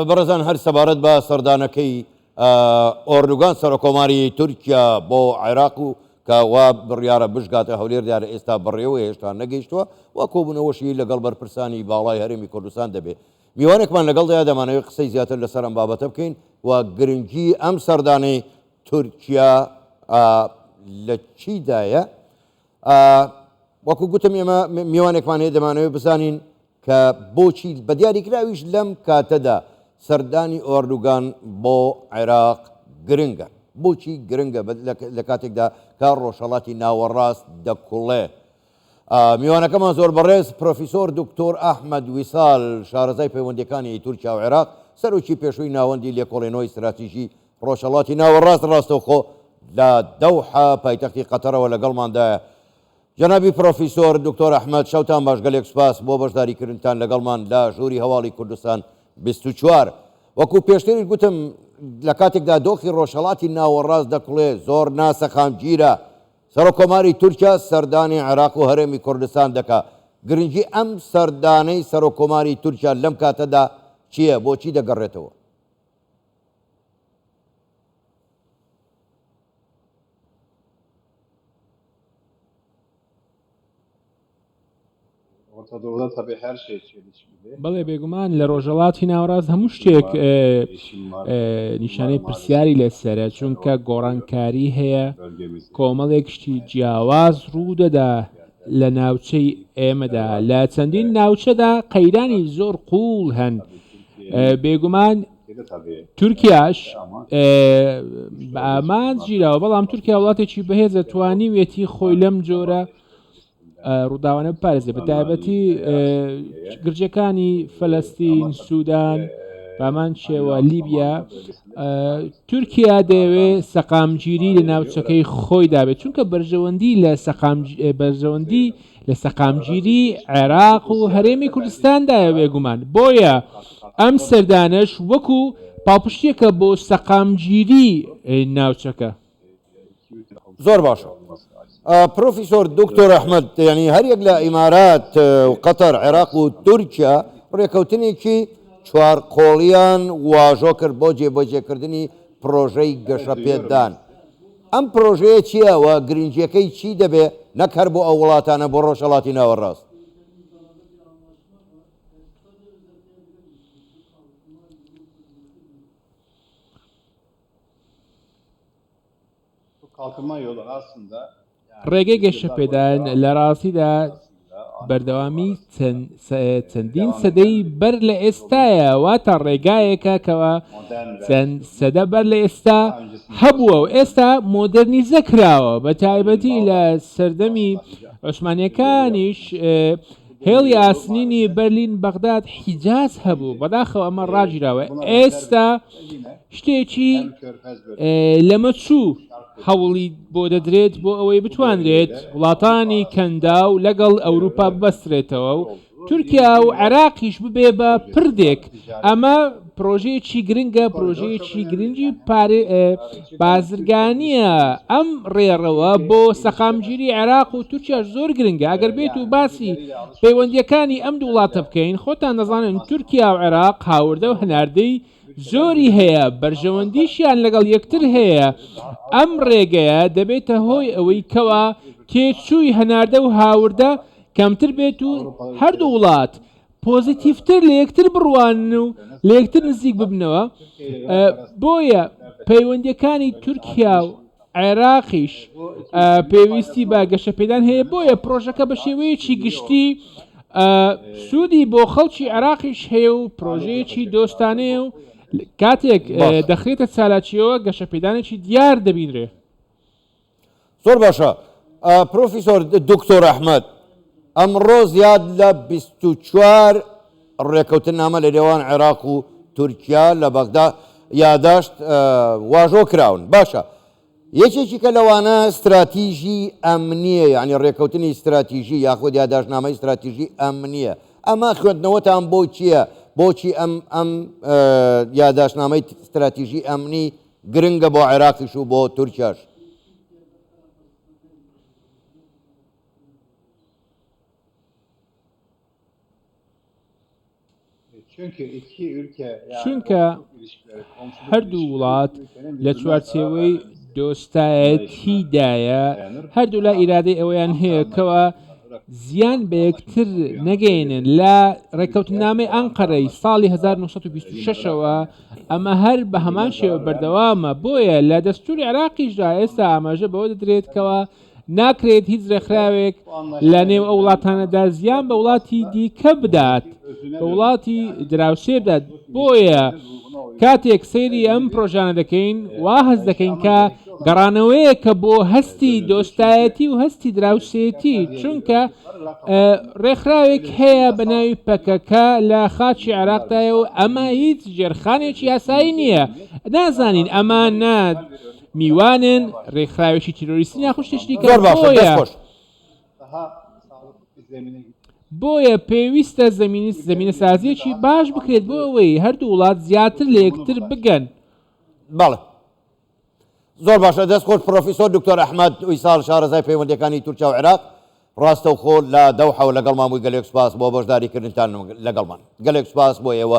بەڕێزان هەر سەبارەت بە سەردانەکەی ئۆردوگان سەرۆکۆماری تورکیا بۆ عێراق و کە وا بڕیارە بژگاتە هەولێر دیارە ئێستا بڕێوە هێشتا نەگەیشتووە وە کۆبوونەوەشی لەگەڵ بەرپرسانی باڵای هەرێمی کوردستان دەبێت. میوانێکمان لەگەڵدایە دەمانەوێت قسەی زیاتر لەسەر ئەم بابەتە بکەین و گرنگی ئەم سەردانەی تورکیا لە چیدایە. وەکو گوتم ئێمە میوانێکمان هەیە دەمانەوێت بزانین کە بۆچی بە دیاریکراویش لەم کاتەدا سەردانی ئۆردوگان بۆ عێراق گرنگە. بۆچی گرنگە لە کاتێکدا کە ڕۆژهەڵاتی ناوەڕاست دەکوڵێ. میوانەکەمان زۆر بەڕێز پرۆفیسۆر دکتۆر ئەحمەد ویساڵ شارەزای پەیوەندیەکانی تورکیا و عێراق سەرۆکی پێشووی ناوەندی لێکۆڵێنەوەی استراتیژی ڕۆژهەڵاتی ناوەڕاست ڕاستەوخۆ لە دەوحە پایتەختی قەتەرەوە لەگەڵماندایە. جەنابی پرۆفیسۆر دکتۆر ئەحمەد شەوتان باش گەلێک سوپاس بۆ بەشداریکردنتان لەگەڵمان لە ژووری هەواڵی کوردستان 24. وەکو پێشتری گوتم لە کاتێکدا دۆخی ڕۆژهەڵاتی ناوەڕاست دەکڵێ زۆر ناسە خامگیرە سەرۆکۆماری تورکیا سەردانی عێراق و هەرێمی کوردستان دەکا. گرنگی ئەم سەردانەی سەرۆکۆماری تورکیا لەم کاتەدا چییە؟ بۆچی دەگەڕێتەوە؟ بەڵێ بێگومان لە ڕۆژهەڵاتی ناوەڕاست هەموو شتێک نیشانەی پرسیاری لەسەرە چونکە گۆڕانکاری هەیە کۆمەڵێک شتی جیاواز ڕوودەدا لە ناوچەی ئێمەدا لە چەندین ناوچەدا قەیرانی زۆر قوڵ هەن. بێگومان تورکیاش بە ئامان گیراوە بەڵام تورکیا وڵاتێکی بەهێز دەتوانی وێتی خۆی لەم جۆرە ڕووداوانە بپارێزێ بە تایبەتی گرجەکانی فەلەستین سوودان بامان شێوە لیبیا. تورکیا دەیەوێت سەقامگیری لە ناوچەکەی خۆی دابێت چونکە بەرژەوەندی لە سەقامگیری عێراق و هەرێمی کوردستاندایە بێگومان. بۆیە ئەم سەردانەش وەکو پاڵپشتێکە بۆ سەقامگیری ناوچەکە. زۆر باشە. پرۆفیسۆر دکتۆر ئەحمەد یعنی هەریەک لە ئیمارات و قەتەر عێراق و تورکیا ڕێکەوتنێکی چوار قۆڵیان واژۆ کرد بۆ جێبەجێکردنی پرۆژەی گەشە پێدان. ئەم پرۆژەیە چییە و گرنگیەکەی چی دەبێت نەک هەر بۆ ئەو وڵاتانە بۆ ڕۆژهەڵاتی ناوەڕاست؟ ڕێگەی گەشەپێدان لە ڕاستیدا بەردەوامی چەندین سەدەی بەر لە ئێستایە واتە ڕێگایەکە کەەوە چەند سەدە بەر لە ئێستا هەبووە و ئێستا مۆدرنیزە کراوە بە تایبەتی لە سەردەمی عوسمانیەکانیش هێڵی ئاسنینی بەرلین بەغداد حیجاز هەبوو بەداخەوە ئەمە ڕاگیراوە. ئێستا شتێکی لەمەچوو هەوڵی بۆ دەدرێت بۆ ئەوەی بتوانرێت وڵاتانی کەنداو لەگەڵ ئەوروپا ببەسترێتەوە و تورکیا و عێراقیش ببێ بە پردێک. ئەمە پرۆژەیەکی گرنگە پرۆژەیەکی گرنگی بازرگانیە. ئەم ڕێڕەوە بۆ سەقامگیری عێراق و تورکیاش زۆر گرنگە. ئەگەر بێت و باسی پەیوەندیەکانی ئەم دوو وڵاتە بکەین خۆتان دەزانن تورکیا و عێراق هاوردە و هەناردەی زۆری هەیە بەرژەوەندیشیان لەگەڵ یەکتر هەیە. ئەم ڕێگەیە دەبێتە هۆی ئەوەی کەوا تێچووی هەناردە و هاوردە کەمتر بێت و هەردوو وڵات پۆزیتیڤتر لە یەکتر بڕوان و لە یەکتر نزیک ببنەوە. بۆیە پەیوەندیەکانی تورکیا و عێراقیش پێویستی بە گەشەپێدان هەیە. بۆیە پرۆژەکە بە شێوەیەکی گشتی سوودی بۆ خەڵکی عێراقیش هەیە و پرۆژەیەکی دۆستانەیە و کاتێک دەخرێتە چالاکیەوە گەشەپێدانێکی دیار دەبینرێ. زۆر باشە. پرۆفیسۆر دکتۆر ئەحمەد ئەمڕۆ زیاد لە 24 ڕێکەوتنامە لە نێوان عێراق و تورکیا لە بەغدا یاداشت واژۆ کراون. باشە یەکێکی کە لەوانە استراتیژی ئەمنیە یعنی ڕێکەوتنی استراتیژی یاخود یاداشتنامەی استراتیژی ئەمنیە. ئەمە خوێندنەوەتان بۆ چییە؟ بۆچی ئەم یاداشتنامەی استراتیژی ئەمنی گرنگە بۆ عێراقیش و بۆ تورکیاش؟ چونکە هەردوو وڵات لە چوارچێوەی دۆستایەتیدایە هەردوو لا ئیرادەی ئەوەیان هەیەکەوە زیان بە یەکتر نەگەێنن لە ڕێکەوتنامەی ئەنقەرەی ساڵی 1926ەوە ئەمە هەر بە هەمان شێوە بەردەوامە بۆیە لە دەستوری عێراقیشدا ئێستا ئاماژە بەوە دەدرێتکەوە ناکرێت هیچ ڕێکخراوێک لە نێو ئەو وڵاتانەدا زیان بە وڵاتی دیکە بدات بە وڵاتی دراوسێ بدات بۆیە کاتێک سەیری ئەم پرۆژانە دەکەین وا هەست دەکەین کە گەڕانەوەیە کە بۆ هەستی دۆستایەتی و هەستی دراوسێتی چونکە ڕێکخراوێک هەیە بە ناوی پەکەکە لە خاچی عێراقدایە و ئەمە هیچ جێرخانێکی یاسایی نییە نازانین ئەمانە میوانن ڕێکخراوێکی تیرۆریستی ناخۆش شتێکی بۆیە پێویستە زمینە سازیەکی باش بکرێت بۆ ئەوەی هەردوو وڵات زیاتر لە یەکتر بگەن. بەڵێ زۆر باشە دەستخۆش پرۆفیسۆر دکتۆر ئەحمەد ئویساڵ شارەزای پەیوەندیەکانی تورکیا و عێراق ڕاستەوخۆ لە دەوحە و لەگەڵ مامووی گەلێک سوپاس بۆ بەشداریکردنتان لەگەڵمان گەلێک سوپاس بۆ ئێوە